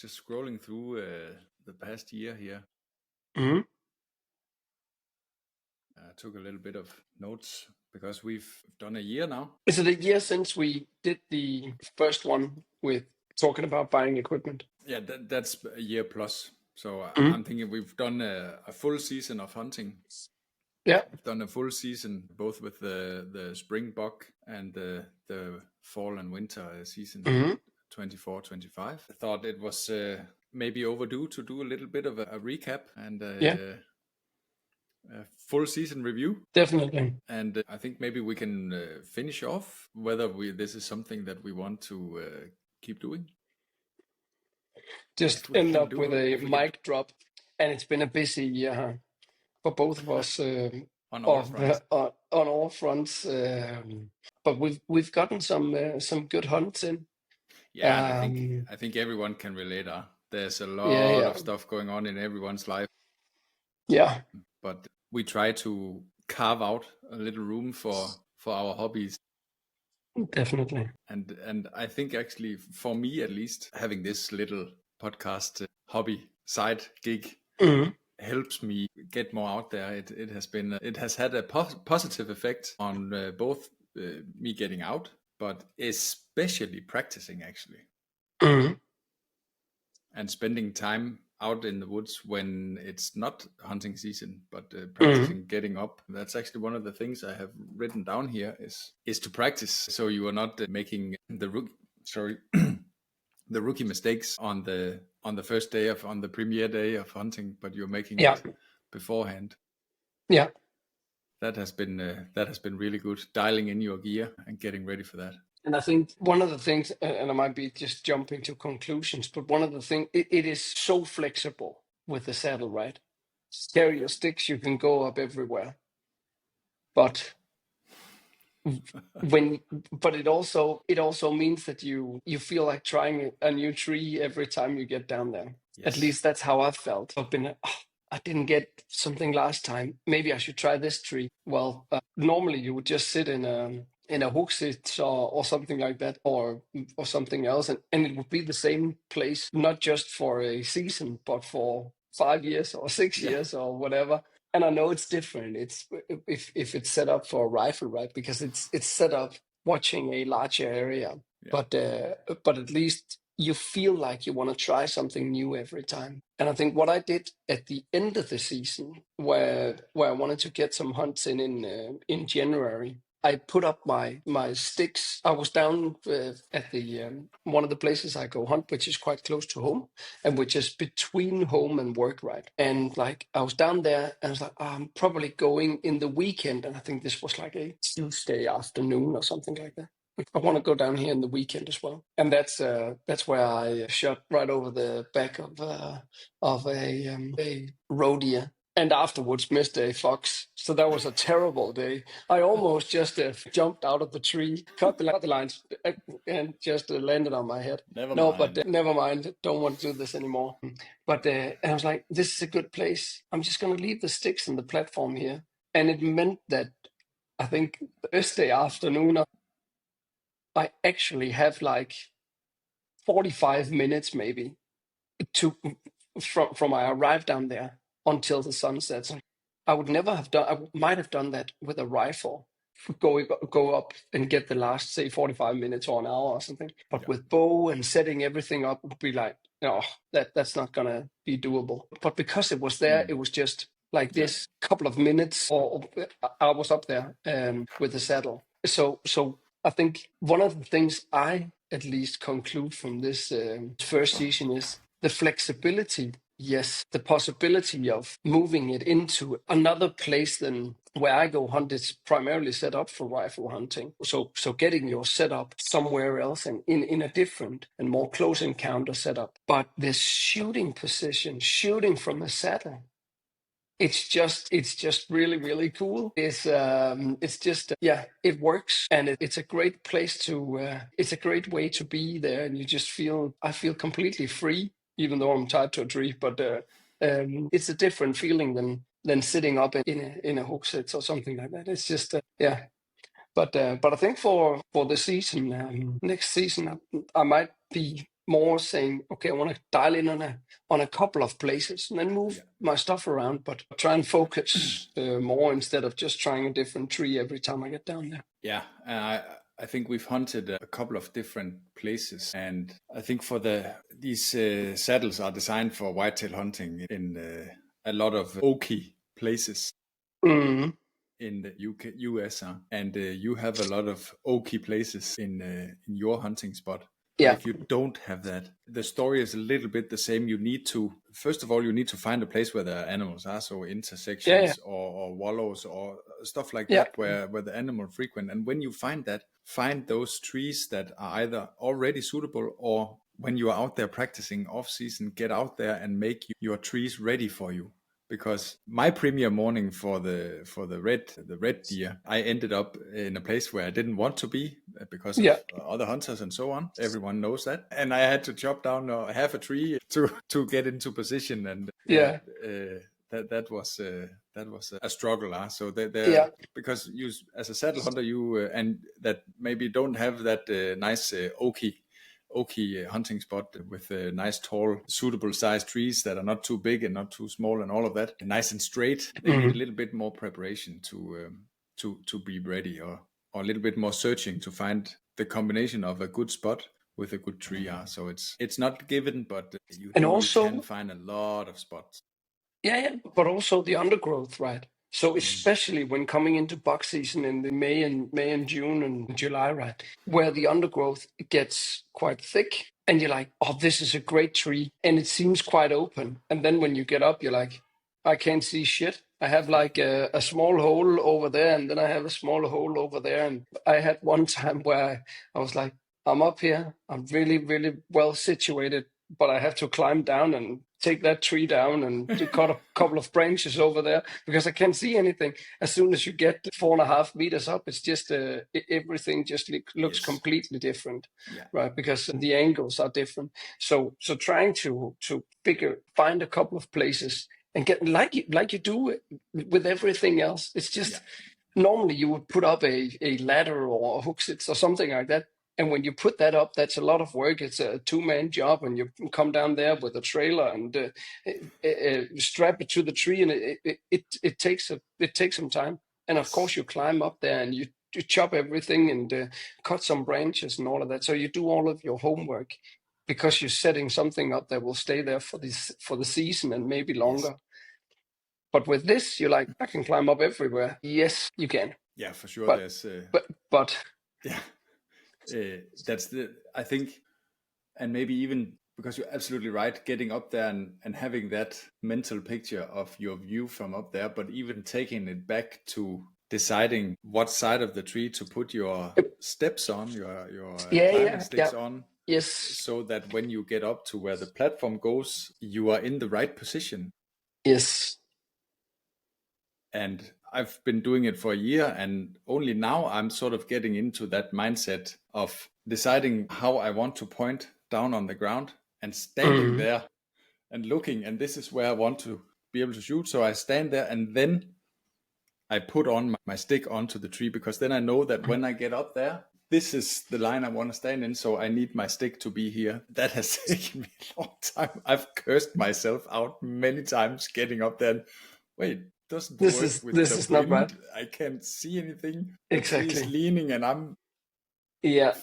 just scrolling through the past year here. Mm-hmm. I took a little bit of notes because we've done a year now. Is it a year since we did the first one with talking about buying equipment? Yeah, that's a year plus. So Mhm. I'm thinking we've done a full season of hunting. Yeah. We've done a full season both with the spring buck and the fall and winter season, 24-25. I thought it was maybe overdue to do a little bit of a recap and a full season review. Definitely. And I think maybe we can finish off whether this is something that we want to keep doing. Just end up with a mic drop, and it's been a busy year for both of us on all fronts. On all fronts. But we've gotten some good hunts in. Yeah, and I think everyone can relate. There's a lot of stuff going on in everyone's life. Yeah. But we try to carve out a little room for our hobbies. Definitely. And I think actually, for me at least, having this little podcast hobby side gig helps me get more out there. It has had a positive effect on both me getting out, but especially practicing actually, and spending time out in the woods when it's not hunting season, but practicing getting up. That's actually one of the things I have written down here is to practice, so you are not making the rookie mistakes on the first day on the premiere day of hunting, but you're making it beforehand. Yeah, that has been really good, dialing in your gear and getting ready for that. And I think one of the things, and I might be just jumping to conclusions, but one of the things, it is so flexible with the saddle, right? Carry your sticks, you can go up everywhere. But it also means that you feel like trying a new tree every time you get down there. Yes. At least that's how I felt. I've been, I didn't get something last time. Maybe I should try this tree. Well, normally you would just sit in a Hochsitz or something like that, or something else, and it would be the same place, not just for a season, but for 5 years or 6 years or whatever. And I know it's different. It's if it's set up for a rifle, right? Because it's set up watching a larger area. But at least you feel like you want to try something new every time. And I think what I did at the end of the season, where I wanted to get some hunts in January, I put up my sticks. I was down at the one of the places I go hunt, which is quite close to home, and which is between home and work, right? And like I was down there, and I was like, I'm probably going in the weekend, and I think this was like a Tuesday afternoon or something like that. I want to go down here in the weekend as well, and that's where I shot right over the back of a roe deer. And afterwards missed a fox. So that was a terrible day. I almost just jumped out of the tree, cut the lines, and just landed on my head. Never mind. Don't want to do this anymore. But and I was like, this is a good place. I'm just going to leave the sticks in the platform here. And it meant that I think Thursday afternoon, I actually have like 45 minutes maybe from I arrived down there until the sun sets. I would never have done. I might have done that with a rifle, go up and get the last, say, 45 minutes or an hour or something. But with bow and setting everything up, would be like, no, that's not gonna be doable. But because it was there, it was just like this couple of minutes, or I was up there with the saddle. So I think one of the things I at least conclude from this first season is the flexibility. Yes, the possibility of moving it into another place than where I go hunt is primarily set up for rifle hunting. So getting your setup somewhere else and in a different and more close encounter setup. But this shooting position, shooting from a saddle, it's just really, really cool. It's just it works, and it's a great place to. It's a great way to be there, and you just I feel completely free, even though I'm tied to a tree. But it's a different feeling than sitting up in a Hochsitz or something like that. It's just But I think for the season, next season, I might be more saying, okay, I want to dial in on a couple of places and then move my stuff around, but try and focus more instead of just trying a different tree every time I get down there. Yeah, I think we've hunted a couple of different places, and I think these saddles are designed for whitetail hunting in a lot of oaky places. Mm. In the US, and you have a lot of oaky places in your hunting spot. Yeah. If you don't have that, the story is a little bit the same. First of all, you need to find a place where the animals are, so intersections or wallows or stuff like that, where the animal frequent. And when you find that, find those trees that are either already suitable, or when you are out there practicing off season, get out there and make your trees ready for you. Because my premiere morning for the red deer, I ended up in a place where I didn't want to be because of other hunters and so on. Everyone knows that, and I had to chop down half a tree to get into position, and that was a struggle. So because you as a saddle hunter, you and that maybe don't have that nice oaky hunting spot with nice tall suitable sized trees that are not too big and not too small and all of that, nice and straight. They need a little bit more preparation to be ready, or a little bit more searching to find the combination of a good spot with a good tree. So it's not given, but you can find a lot of spots. Yeah, but also the undergrowth, right? So especially when coming into buck season in the May and June and July, right, where the undergrowth gets quite thick, and you're like, oh, this is a great tree, and it seems quite open. And then when you get up, you're like, I can't see shit. I have like a small hole over there, and then I have a small hole over there. And I had one time where I was like, I'm up here, I'm really, really well situated, but I have to climb down and take that tree down and to cut a couple of branches over there because I can't see anything. As soon as you get 4.5 meters up, it's just everything just looks completely different, right? Because the angles are different. So trying to find a couple of places and get like you do with everything else. It's just normally you would put up a ladder or hook sits or something like that. And when you put that up, that's a lot of work. It's a 2-man job, and you come down there with a trailer and strap it to the tree, and it takes some time. And of course, you climb up there and you chop everything and cut some branches and all of that. So you do all of your homework because you're setting something up that will stay there for the season and maybe longer. Yes. But with this, you're like, I can climb up everywhere. Yes, you can. Yeah, for sure. But yeah. That's I think, and maybe even because you're absolutely right, getting up there and having that mental picture of your view from up there, but even taking it back to deciding what side of the tree to put your steps on, your climbing sticks on. Yes. So that when you get up to where the platform goes, you are in the right position. Yes. And I've been doing it for a year, and only now I'm sort of getting into that mindset of deciding how I want to point down on the ground and standing there and looking, and this is where I want to be able to shoot. So I stand there and then I put on my stick onto the tree, because then I know that when I get up there, this is the line I want to stand in. So I need my stick to be here. That has taken me a long time. I've cursed myself out many times getting up there. And, wait, doesn't this work is with this the is wind. Not right. I can't see anything. Exactly. It's leaning, and I'm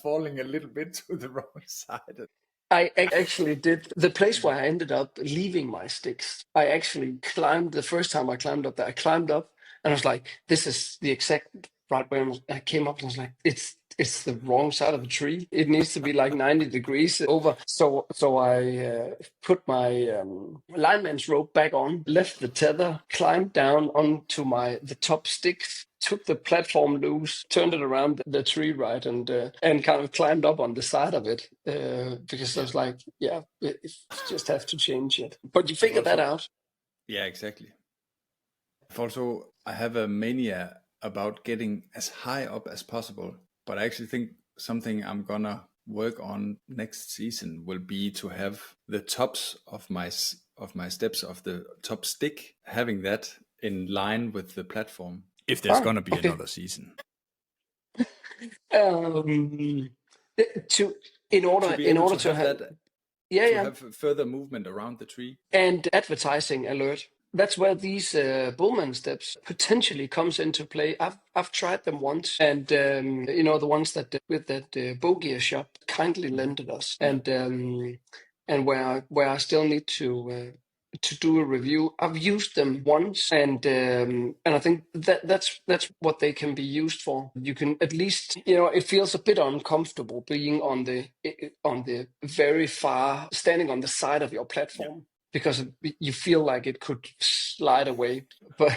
falling a little bit to the wrong side. I actually did the place where I ended up leaving my sticks. I actually climbed the first time I climbed up there. I climbed up and I was like, "This is the exact right way." I came up and I was like, "It's the wrong side of the tree. It needs to be like 90 degrees over." So I put my lineman's rope back on, left the tether, climbed down onto the top sticks, took the platform loose, turned it around the tree, right, and kind of climbed up on the side of it because I was like, you just have to change it. But you figure that out. Yeah, exactly. I have a mania about getting as high up as possible, but I actually think something I'm gonna work on next season will be to have the tops of my steps of the top stick, having that in line with the platform. If there's gonna be another season. In order to have that Yeah, have further movement around the tree. And advertising alert. That's where these Bullman steps potentially comes into play. I've tried them once, and the ones that with that Bogear shop kindly lended us, and where I still need to do a review. I've used them once, and I think that's what they can be used for. You can at least, it feels a bit uncomfortable being on the very far, standing on the side of your platform. Because you feel like it could slide away, but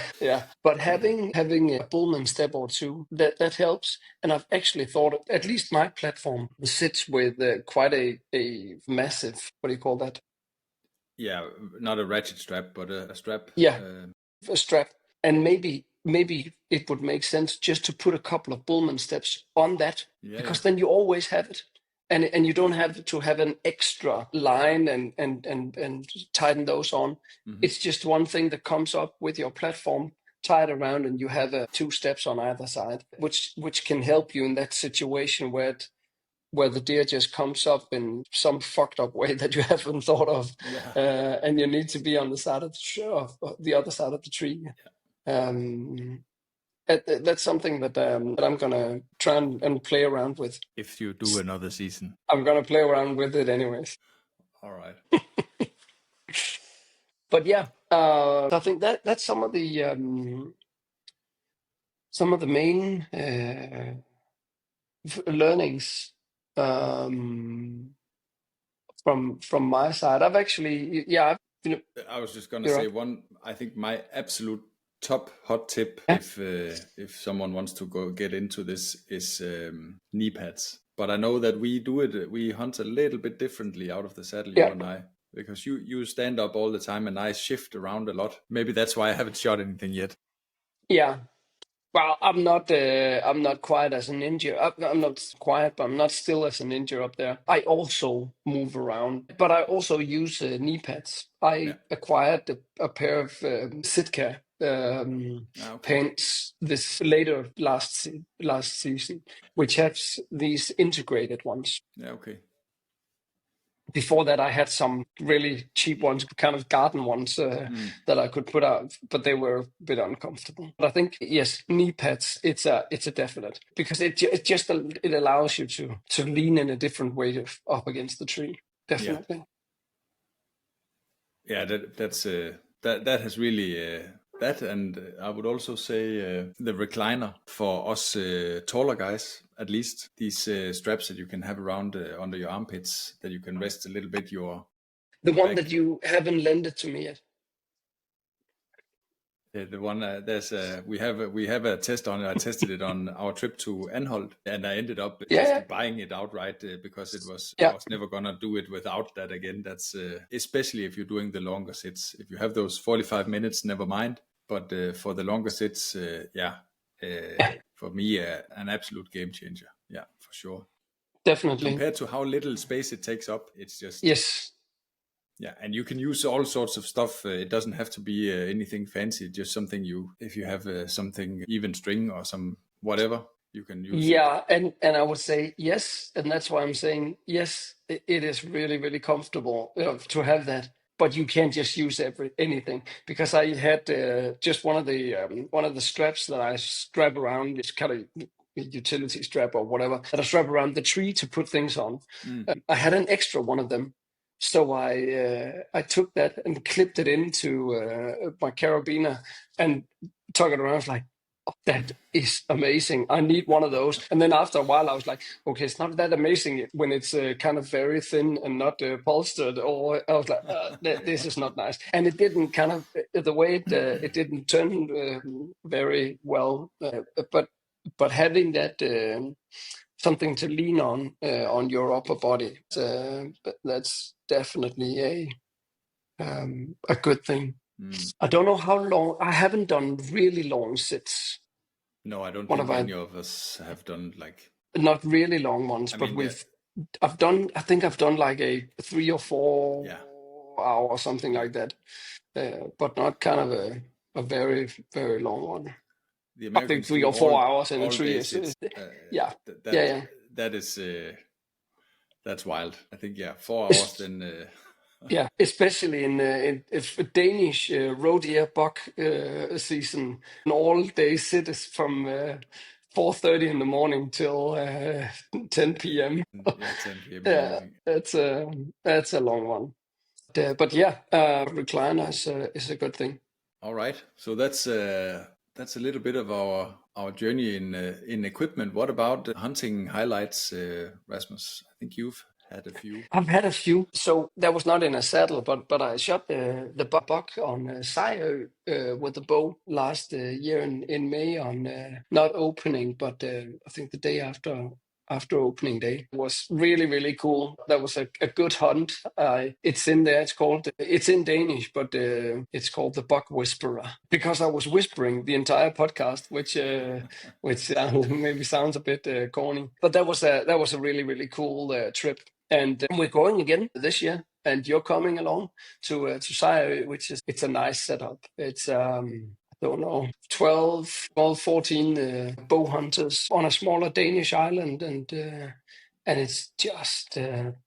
having a Bullman step or two that helps. And I've actually thought at least my platform sits with quite a massive, what do you call that? Yeah, not a ratchet strap, but a strap. Yeah, a strap, and maybe it would make sense just to put a couple of Bullman steps on that, because then you always have it. And you don't have to have an extra line and tighten those on. Mm-hmm. It's just one thing that comes up with your platform, tied around, and you have 2 steps on either side, which can help you in that situation where the deer just comes up in some fucked up way that you haven't thought of, and you need to be on the side of the other side of the tree. That's something that I'm gonna try and play around with. If you do another season, I'm gonna play around with it anyways. All right. But yeah, I think that's some of the main learnings from my side. I've actually, I was just gonna say one. I think my absolute top hot tip, if someone wants to get into this, is knee pads. But I know that we hunt a little bit differently out of the saddle, you and I, because you stand up all the time and I shift around a lot. Maybe that's why I haven't shot anything yet. Yeah. Well, I'm not quiet as a ninja. I'm not quiet, but I'm not still as a ninja up there. I also move around, but I also use knee pads. I acquired a pair of Sitka pants this later last season, which has these integrated ones. Yeah, okay. Before that, I had some really cheap ones, kind of garden ones that I could put out, but they were a bit uncomfortable. But I think, yes, knee pads, it's a definite, because it allows you to lean in a different way up against the tree. Definitely. Yeah, that has really that, and I would also say the recliner for us taller guys. At least these straps that you can have around under your armpits, that you can rest a little bit your. The one that you haven't lended to me yet. The one we have a test on it. I tested it on our trip to Anholt, and I ended up just buying it outright because I was never gonna do it without that again. That's especially if you're doing the longer sits. If you have those 45 minutes, never mind. But for the longer sits, for me, an absolute game changer. Yeah, for sure. Definitely. Compared to how little space it takes up, it's just... Yes. Yeah, and you can use all sorts of stuff. It doesn't have to be anything fancy, just something if you have something, even string or some whatever, you can use it. And I would say yes, and that's why I'm saying yes, it is really, really comfortable to have that. But you can't just use anything, because I had just one of the straps that I strap around. It's kind of utility strap or whatever that I strap around the tree to put things on. I had an extra one of them, so I took that and clipped it into my carabiner and took it around. I was like, oh, that is amazing. I need one of those. And then after a while, I was like, okay, it's not that amazing when it's kind of very thin and not bolstered. Or I was like, this is not nice. And it didn't kind of, the way it didn't turn very well. But having that something to lean on your upper body, that's definitely a good thing. I don't know how long. I haven't done really long sits. No, I don't think any of us have done not really long ones, but I've done like a 3 or 4 hour or something like that, but not kind of a very, very long one. I think 3 or 4 hours in a tree is that is That's wild. I think 4 hours then. Yeah, especially in if Danish roe deer buck season, an all-day sit is from 4:30 in the morning till 10 p.m. 10 p.m. in the Yeah, morning. that's a long one. But recliner is a good thing. All right, so that's a little bit of our journey in equipment. What about hunting highlights, Rasmus? I think you've had a few. I've had a few. So that was not in a saddle, but I shot the buck on Sejø with the bow last year in May on not opening, but I think the day after opening day. It was really, really cool. That was a good hunt. It's in there. It's in Danish, but it's called the Buck Whisperer because I was whispering the entire podcast, which maybe sounds a bit corny. But that was a really, really cool trip. And we're going again this year, and you're coming along to Sejø, it's a nice setup. It's I don't know, 12, 14 bow hunters on a smaller Danish island, and it's just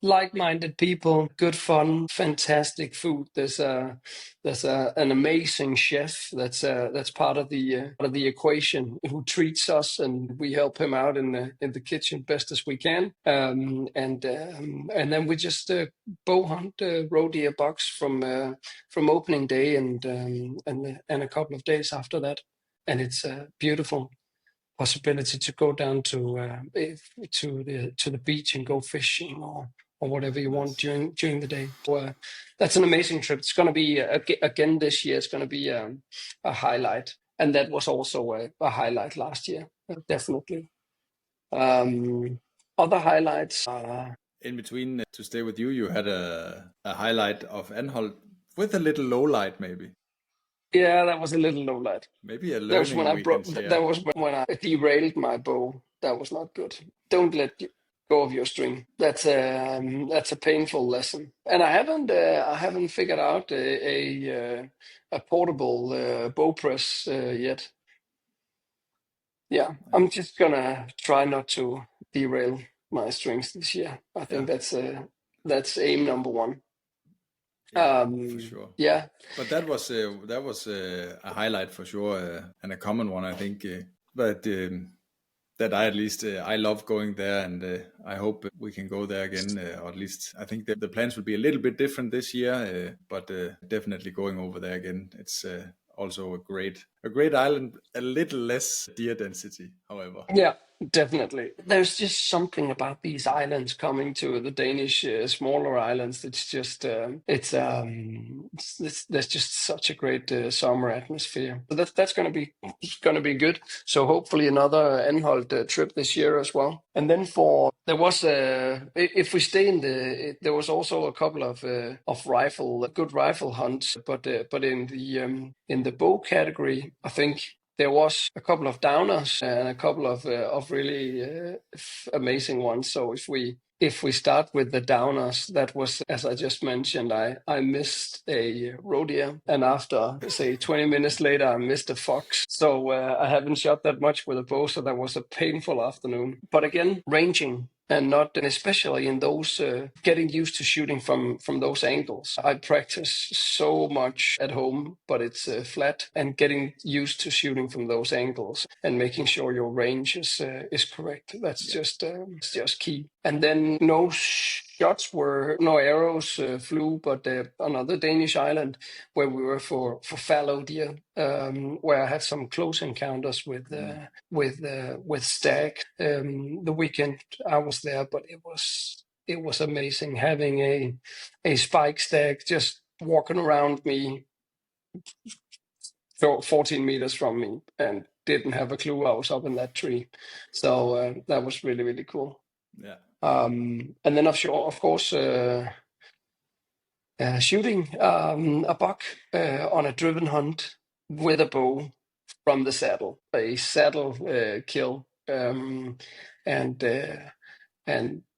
like-minded people, good fun, fantastic food. There's an amazing chef that's part of the equation who treats us, and we help him out in the kitchen best as we can. And then we just bow hunt roe deer bucks from opening day and a couple of days after that, and it's a beautiful possibility to go down to the beach and go fishing or whatever you want during the day. So, that's an amazing trip. It's going to be again this year. It's going to be a highlight, and that was also a highlight last year, definitely. Other highlights. In between, to stay with you, you had a highlight of Anholt with a little low light, maybe. Yeah, that was a little low light. Maybe a learning. That was when I derailed my bow. That was not good. Don't let go of your string. That's a painful lesson. And I haven't figured out a portable bow press yet. Yeah, I'm just gonna try not to derail my strings this year. I think that's aim number one. For sure. Yeah, but that was a highlight for sure, and a common one, I think. But that I at least I love going there, and I hope we can go there again. Or at least I think that the plans will be a little bit different this year, but definitely going over there again. It's also a great island, a little less deer density, however. Yeah, definitely. There's just something about these islands coming to the Danish smaller islands. It's just there's just such a great summer atmosphere. So that's going to be good. So hopefully another Anholt trip this year as well. And then if we stay there was also a couple of good rifle hunts, but in the bow category, I think there was a couple of downers and a couple of really amazing ones. So if we start with the downers, that was, as I just mentioned, I missed a roe deer, and after say 20 minutes later, I missed a fox. So I haven't shot that much with a bow, so that was a painful afternoon. But again, ranging. And especially in those getting used to shooting from those angles. I practice so much at home, but it's flat, and getting used to shooting from those angles and making sure your range is correct. That's just key. And then no arrows flew, but another Danish island where we were for fallow deer, where I had some close encounters with stag. The weekend I was there, but it was amazing having a spike stag just walking around me 14 meters from me and didn't have a clue I was up in that tree. So that was really, really cool. Yeah. And then of course shooting a buck on a driven hunt with a bow from the saddle, a saddle kill, and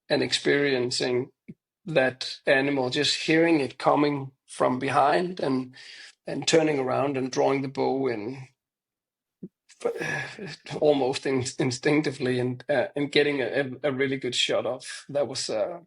experiencing that animal, just hearing it coming from behind and turning around and drawing the bow in almost instinctively, and getting a really good shot off. That was I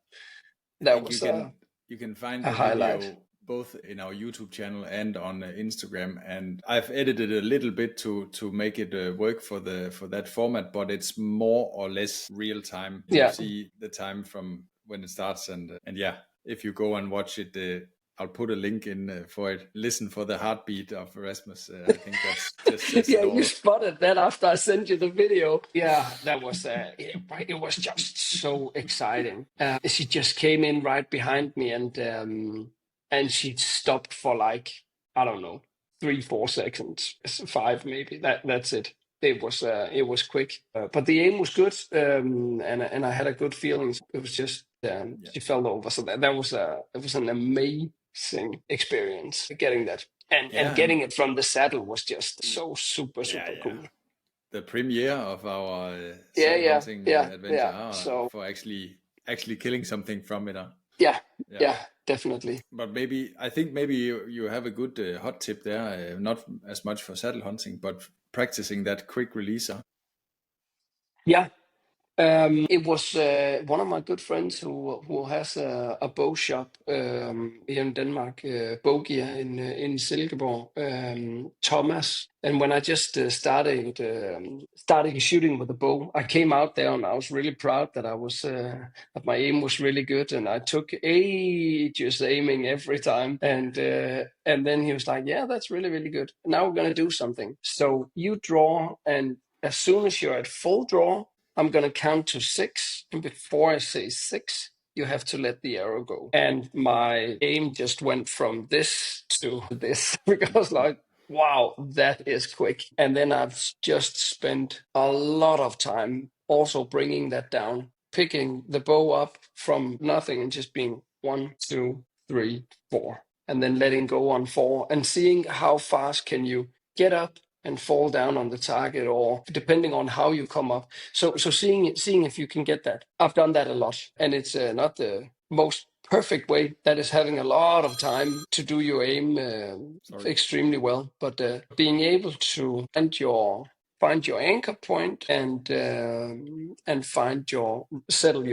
think you can find a the highlight. video both in our YouTube channel and on Instagram, and I've edited a little bit to make it work for that format, but it's more or less real time. You see the time from when it starts, and yeah, if you go and watch it, I'll put a link in for it. Listen for the heartbeat of Rasmus. I think that's just says Yeah, it all. you spotted that after I sent you the video. Yeah, that was it was just so exciting. She just came in right behind me, and she stopped for like, I don't know, 3-4 seconds, 5 maybe. That's it. It was quick, but the aim was good, and I had a good feeling. It was just she fell over, so that was it was an amazing experience getting that. And getting it from the saddle was just so super cool. The premiere of our saddle hunting adventure So for actually killing something from it. yeah, definitely. But I think maybe you have a good hot tip there, not as much for saddle hunting, but practicing that quick releaser. Yeah. It was one of my good friends who has a bow shop here in Denmark, Bowgear in Silkeborg, Thomas. And when I just started shooting with a bow, I came out there and I was really proud that that my aim was really good, and I took ages aiming every time. And then he was like, "Yeah, that's really really good. Now we're gonna do something. So you draw, and as soon as you're at full draw, I'm going to count to 6. And before I say 6, you have to let the arrow go." And my aim just went from this to this because, like, wow, that is quick. And then I've just spent a lot of time also bringing that down, picking the bow up from nothing and just being 1, 2, 3, 4, and then letting go on 4 and seeing how fast can you get up and fall down on the target, or depending on how you come up. So seeing if you can get that. I've done that a lot, and it's not the most perfect way. That is having a lot of time to do your aim extremely well, but being able to find your anchor point and settle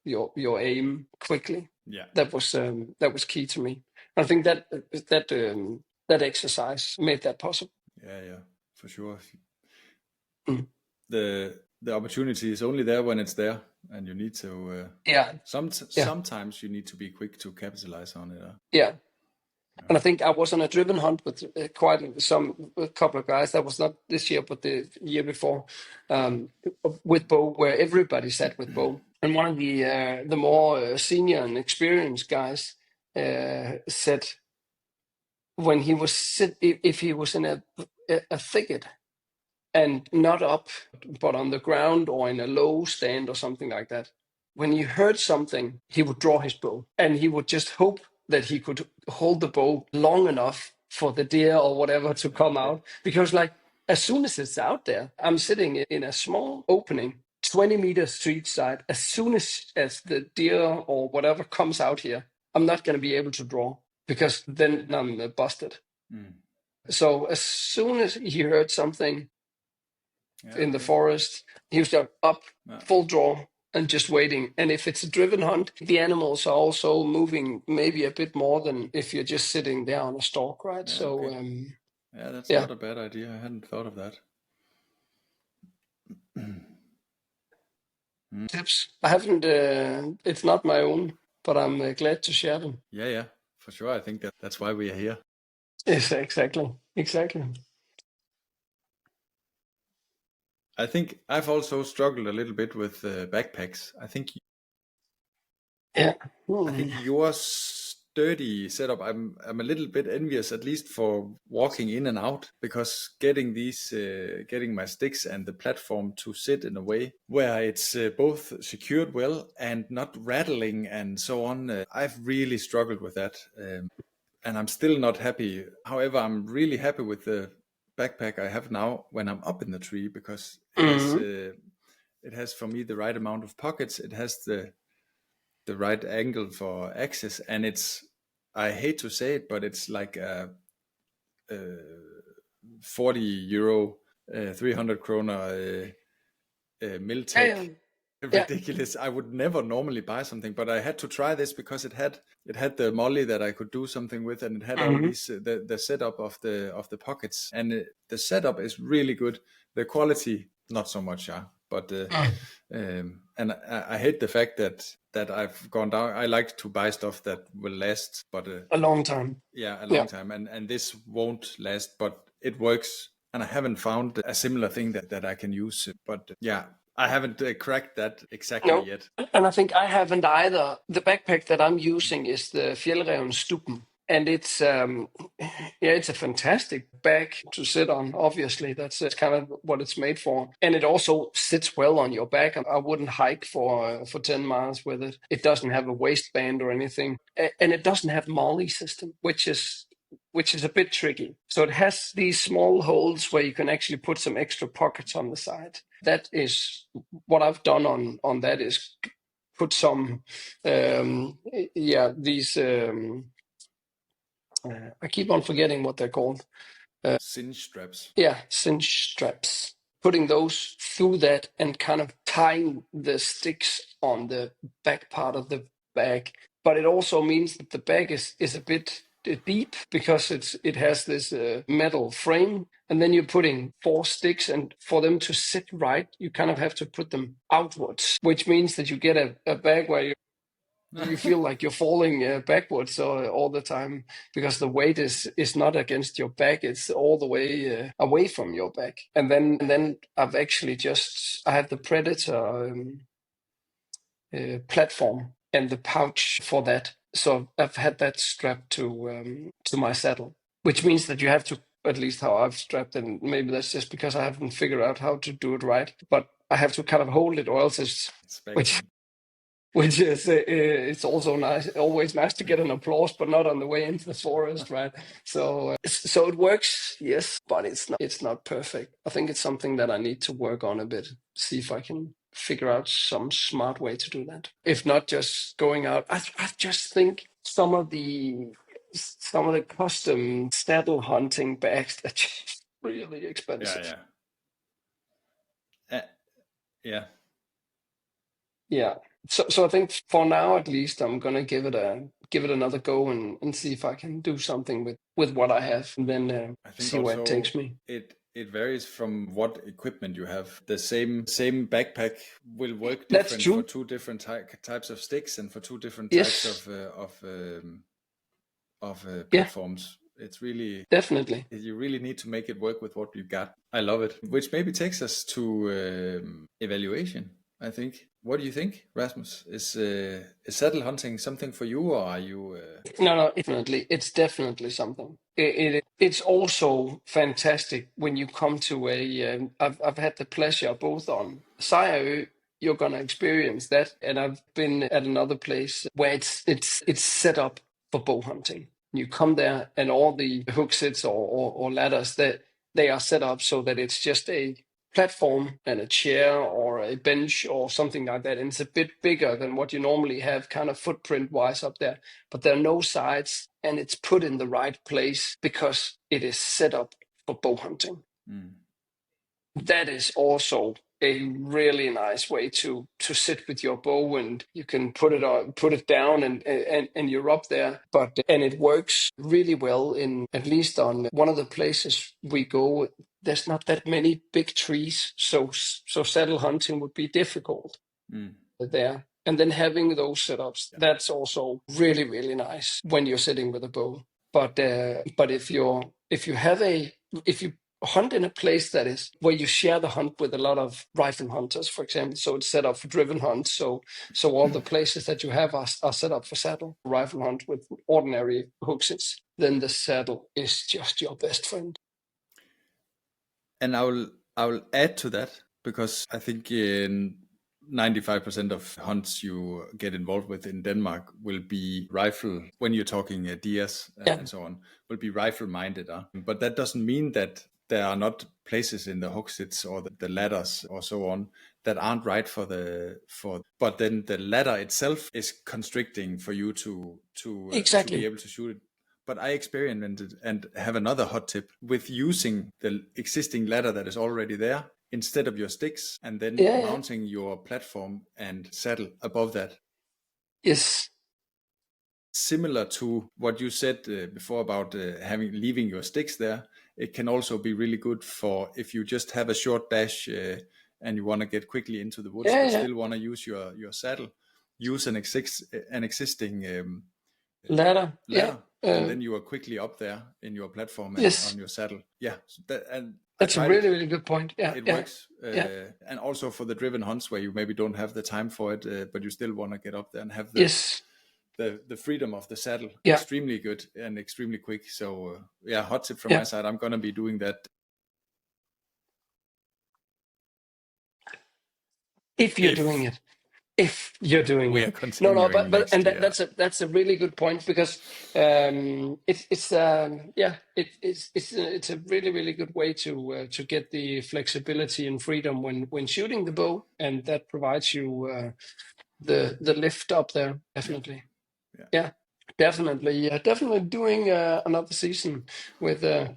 your aim quickly. Yeah, that was key to me. I think that exercise made that possible. Yeah, for sure. Mm. The opportunity is only there when it's there, and you need to. Sometimes you need to be quick to capitalize on it. Yeah. And I think I was on a driven hunt with a couple of guys. That was not this year, but the year before, with bow, where everybody sat with bow. And one of the more senior and experienced guys said, when he was if he was in a thicket and not up, but on the ground or in a low stand or something like that, when he heard something, he would draw his bow, and he would just hope that he could hold the bow long enough for the deer or whatever to come out. Because, like, as soon as it's out there, I'm sitting in a small opening, 20 meters to each side. As soon as the deer or whatever comes out here, I'm not going to be able to draw, because then I'm busted. So as soon as he heard something in the forest, he was up, full draw, and just waiting. And if it's a driven hunt, the animals are also moving maybe a bit more than if you're just sitting there on a stalk, right? That's not a bad idea. I hadn't thought of that. Tips. I haven't. It's not my own, but I'm glad to share them. Yeah, for sure. I think that's why we are here. Yes, exactly. I think I've also struggled a little bit with backpacks. I think your sturdy setup, I'm a little bit envious, at least for walking in and out, because getting my sticks and the platform to sit in a way where it's both secured well and not rattling and so on. I've really struggled with that, and I'm still not happy. However, I'm really happy with the backpack I have now when I'm up in the tree, because it has for me the right amount of pockets. It has the right angle for access, and I hate to say it, but it's like a €40 300 kroner Miltech. Ridiculous. I would never normally buy something, but I had to try this because it had the molly that I could do something with, and it had all these the setup of the pockets, and the setup is really good. The quality not so much, but and I hate the fact that I've gone down. I like to buy stuff that will last, but a long time. Yeah, a long time, and this won't last, but it works, and I haven't found a similar thing that I can use. But yeah, I haven't cracked that exactly yet. And I think I haven't either. The backpack that I'm using is the Fjällräven Stupen. And it's it's a fantastic bag to sit on. Obviously, that's kind of what it's made for, and it also sits well on your back. I wouldn't hike for 10 miles with it. It doesn't have a waistband or anything, and it doesn't have MOLLE system, which is a bit tricky. So it has these small holes where you can actually put some extra pockets on the side. That is what I've done on that is put some these. I keep on forgetting what they're called. Cinch straps. Yeah, cinch straps. Putting those through that and kind of tying the sticks on the back part of the bag. But it also means that the bag is a bit deep because it has this metal frame, and then you're putting 4 sticks, and for them to sit right, you kind of have to put them outwards, which means that you get a bag where you feel like you're falling backwards all the time because the weight is not against your back; it's all the way away from your back. And then I've actually I have the Predator platform and the pouch for that. So I've had that strapped to my saddle, which means that you have to, at least how I've strapped it. And maybe that's just because I haven't figured out how to do it right. But I have to kind of hold it, or else which is it's also nice, always nice to get an applause, but not on the way into the forest, right? So it works, yes, but it's not perfect. I think it's something that I need to work on a bit, see if I can figure out some smart way to do that. If not just going out, I just think some of the custom saddle hunting bags are just really expensive. Yeah. So I think for now, at least, I'm gonna give it another go and see if I can do something with what I have, and then see where it takes me. It varies from what equipment you have. The same backpack will work different for 2 different types of sticks and for 2 different types of platforms. It's really definitely, you really need to make it work with what you got. I love it. Which maybe takes us to evaluation, I think. What do you think, Rasmus? Is saddle hunting something for you, or are you? No, definitely. It's definitely something. It's also fantastic when you come to I've had the pleasure both on Sejerø. You're gonna experience that, and I've been at another place where it's set up for bow hunting. You come there, and all the hook sits or ladders that they are set up so that it's just a platform and a chair or a bench or something like that, and it's a bit bigger than what you normally have kind of footprint wise up there, but there are no sides, and it's put in the right place because it is set up for bow hunting. That is also a really nice way to sit with your bow, and you can put it down and you're up there. And it works really well in, at least on one of the places we go, there's not that many big trees, so saddle hunting would be difficult there. And then having those setups, that's also really, really nice when you're sitting with a bow. But if you hunt in a place that is where you share the hunt with a lot of rifle hunters, for example, so it's set up for driven hunt. So all the places that you have are set up for saddle rifle hunt with ordinary hooksets. Then the saddle is just your best friend. And I will add to that, because I think in 95% of hunts you get involved with in Denmark will be rifle, when you're talking deers and so on, will be rifle minded. But that doesn't mean that there are not places in the hooksets or the ladders or so on that aren't right but then the ladder itself is constricting for you to exactly be able to shoot it. But I experimented and have another hot tip with using the existing ladder that is already there instead of your sticks, and then mounting your platform and saddle above that. Yes. Similar to what you said before about leaving your sticks there, it can also be really good for if you just have a short dash and you want to get quickly into the woods, but still want to use your saddle. Use an existing ladder. And then you are quickly up there in your platform and on your saddle. Yeah, that's a really, really good point. Yeah, it works. And also for the driven hunts where you maybe don't have the time for it, but you still want to get up there and have the freedom of the saddle. Extremely good and extremely quick. So hot tip from my side. I'm gonna be doing that. If you're doing it. If you're doing we it. Are continuing but and that's a really good point, because it's a really, really good way to get the flexibility and freedom when shooting the bow, and that provides you the lift up there. Definitely. Yeah, definitely. Definitely doing another season with the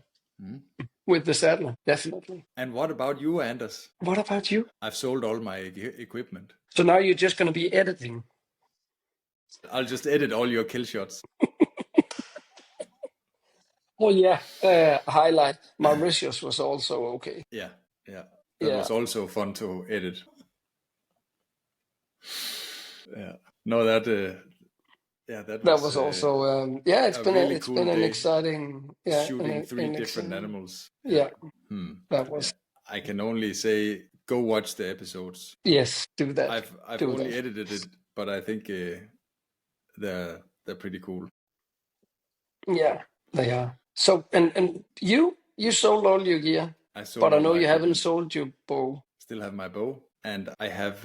saddler. Definitely. And what about you, Anders? What about you? I've sold all my equipment. So now you're just going to be editing. I'll just edit all your kill shots. Oh yeah, highlight. Mauritius was also okay. Yeah. That was also fun to edit. Yeah. No, that was also it's been an exciting shooting three different animals. That was. I can only say go watch the episodes. Yes, do that. I've only edited it, but I think they're pretty cool. Yeah, they are. So and you sold all your gear, but I know you haven't sold your bow. Still have my bow, and I have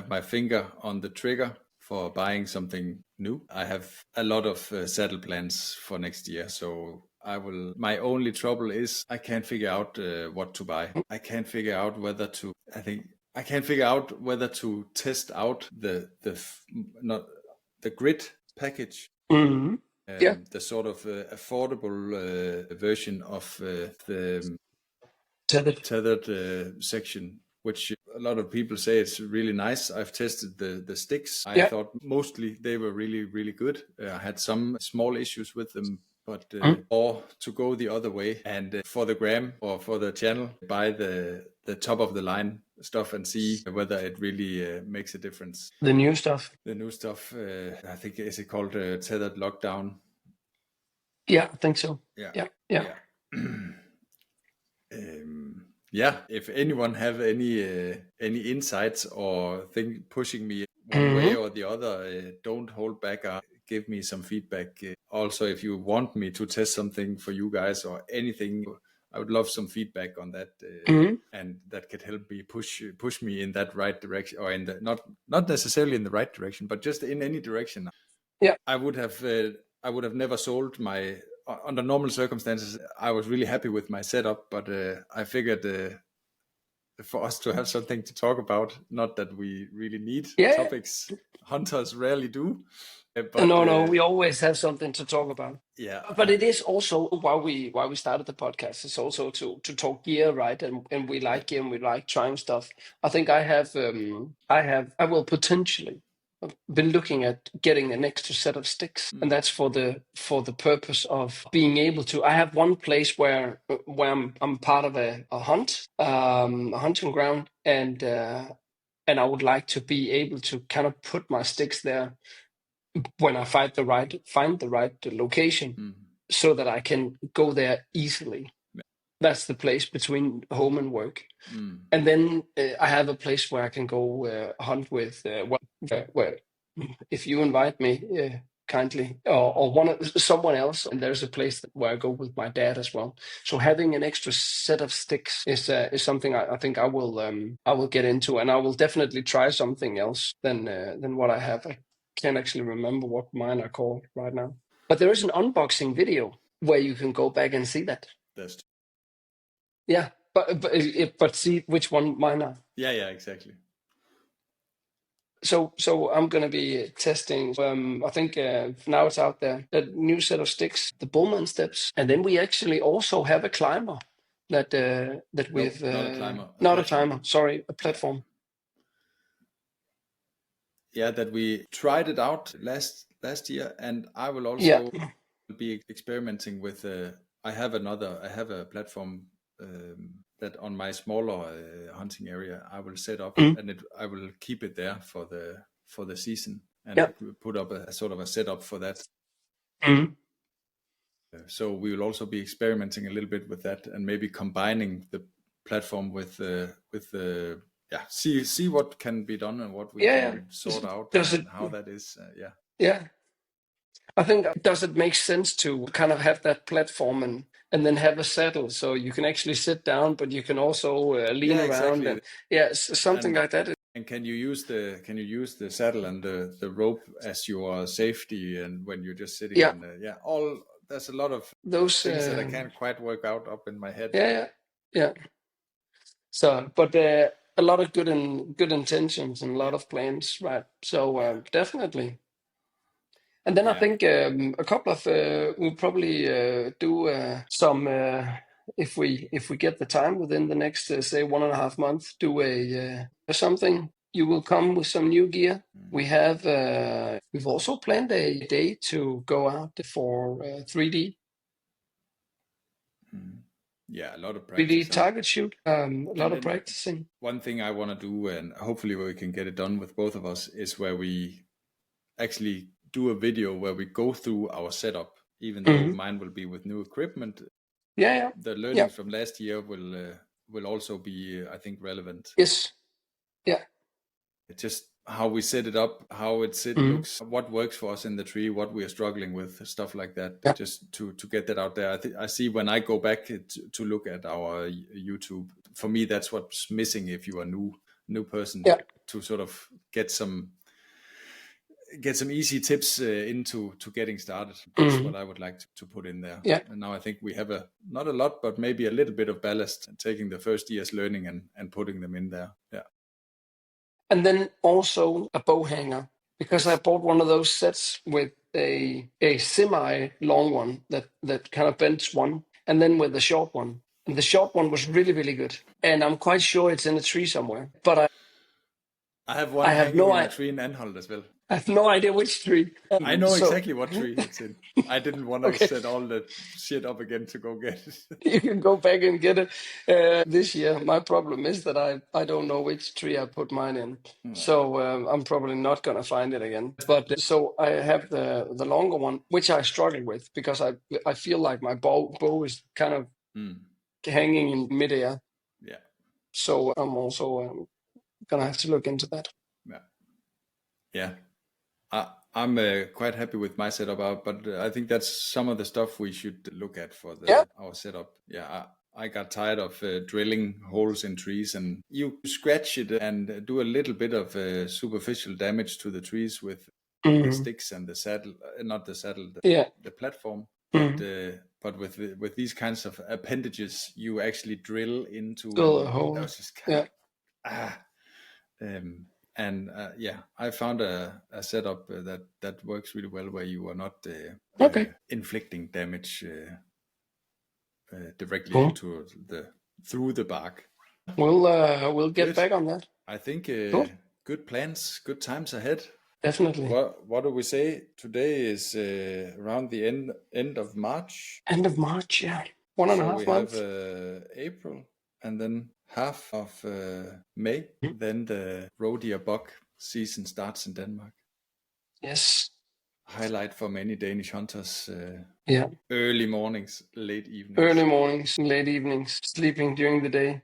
my finger on the trigger for buying something new. I have a lot of saddle plans for next year, so my only trouble is I can't figure out what to buy. I can't figure out whether to. I can't figure out whether to test out the grid package. Mm-hmm. The sort of affordable version of the tethered section, which a lot of people say it's really nice. I've tested the sticks. I thought mostly they were really, really good. I had some small issues with them, but or to go the other way and for the gram or for the channel, buy the top of the line stuff and see whether it really makes a difference. The new stuff. I think, is it called Tethered Lockdown? Yeah, I think so. Yeah. If anyone have any insights or pushing me one way or the other, don't hold back. Give me some feedback. Also, if you want me to test something for you guys or anything, I would love some feedback on that, and that could help me push me in that right direction, or in the not necessarily in the right direction, but just in any direction. Yeah, I would have never sold my. Under normal circumstances, I was really happy with my setup, but I figured for us to have something to talk about, not that we really need topics. Hunters rarely do. But, no, we always have something to talk about. Yeah, but it is also why we started the podcast. It's also to talk gear, right? And we like gear and we like trying stuff. I think I will potentially been looking at getting an extra set of sticks, and that's for the purpose of being able to. I have one place where I'm part of a hunt, a hunting ground, and I would like to be able to kind of put my sticks there when I find the right location, so that I can go there easily. That's the place between home and work. And then I have a place where I can go hunt with, where if you invite me kindly, or someone else, and there's a place where I go with my dad as well. So having an extra set of sticks is something I think I will get into, and I will definitely try something else than what I have. I can't actually remember what mine are called right now. But there is an unboxing video where you can go back and see that. Yeah, but see which one mine are. Yeah, exactly. So I'm going to be testing. I think now it's out there, a new set of sticks, the Bullman steps, and then we actually also have a climber that we've not a climber, not a climber. Sorry, a platform. Yeah, that we tried it out last year, and I will also be experimenting with. I have a platform that on my smaller hunting area I will set up, and I will keep it there for the season, and put up a sort of a setup for that. So we will also be experimenting a little bit with that, and maybe combining the platform with see what can be done and what we can sort out and how that is. I think, does it make sense to kind of have that platform and then have a saddle so you can actually sit down, but you can also lean around and something like that. And can you use the saddle and the rope as your safety, and when you're just sitting there's a lot of those things that I can't quite work out up in my head. So, but a lot of good intentions and a lot of plans, right? So definitely. And then I think a couple of we'll probably do some if we get the time within the next say 1.5 months, do a something. You will come with some new gear. We have we've also planned a day to go out for 3D. Yeah, a lot of practice. 3D target shoot, a lot of practicing. One thing I want to do, and hopefully we can get it done with both of us, is where we actually do a video where we go through our setup, even though mine will be with new equipment. The learnings from last year will also be, I think, relevant. Yes. Yeah. It's just how we set it up, how it looks, what works for us in the tree, what we are struggling with, stuff like that. Just to get that out there. I see when I go back to look at our YouTube, for me that's what's missing if you are new person, to sort of get some easy tips into getting started. That's what I would like to put in there. And now I think we have not a lot, but maybe a little bit of ballast, and taking the first year's learning and putting them in there. And then also a bow hanger, because I bought one of those sets with a semi long one that kind of bends one, and then with the short one. And the short one was really, really good. And I'm quite sure it's in a tree somewhere. But I have one hanging in a tree in Anholt as well. I have no idea which tree. I know exactly what tree it's in. I didn't want to set all the shit up again to go get it. You can go back and get it this year. My problem is that I don't know which tree I put mine in. So I'm probably not going to find it again. But so I have the longer one, which I struggle with because I feel like my bow is kind of hanging in midair. Yeah. So I'm also going to have to look into that. Yeah. I'm quite happy with my setup, but I think that's some of the stuff we should look at for our setup. Yeah, I got tired of drilling holes in trees, and you scratch it and do a little bit of superficial damage to the trees with the sticks and the saddle, not the saddle, the platform. But with these kinds of appendages, you actually drill into a hole. And I found a setup that works really well, where you are not inflicting damage directly into through the bark. We'll get back on that. I think good plans, good times ahead. Definitely. What do we say? Today is around the end of March. End of March, yeah. 1.5 months. We have April, and then half of May, then the roe deer buck season starts in Denmark. Yes. Highlight for many Danish hunters. Early mornings, late evenings. Early mornings, late evenings, sleeping during the day.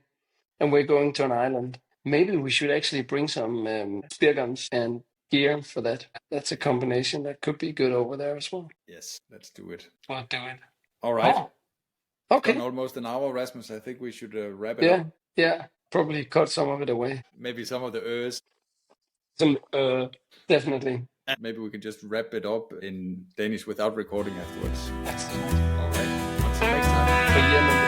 And we're going to an island. Maybe we should actually bring some spear guns and gear for that. That's a combination that could be good over there as well. Yes, let's do it. We'll do it. All right. Oh. Okay. Almost an hour, Rasmus. I think we should wrap it up. Yeah, probably cut some of it away. Maybe some of the Some, definitely. And maybe we can just wrap it up in Danish without recording afterwards. That's all right. Until next time.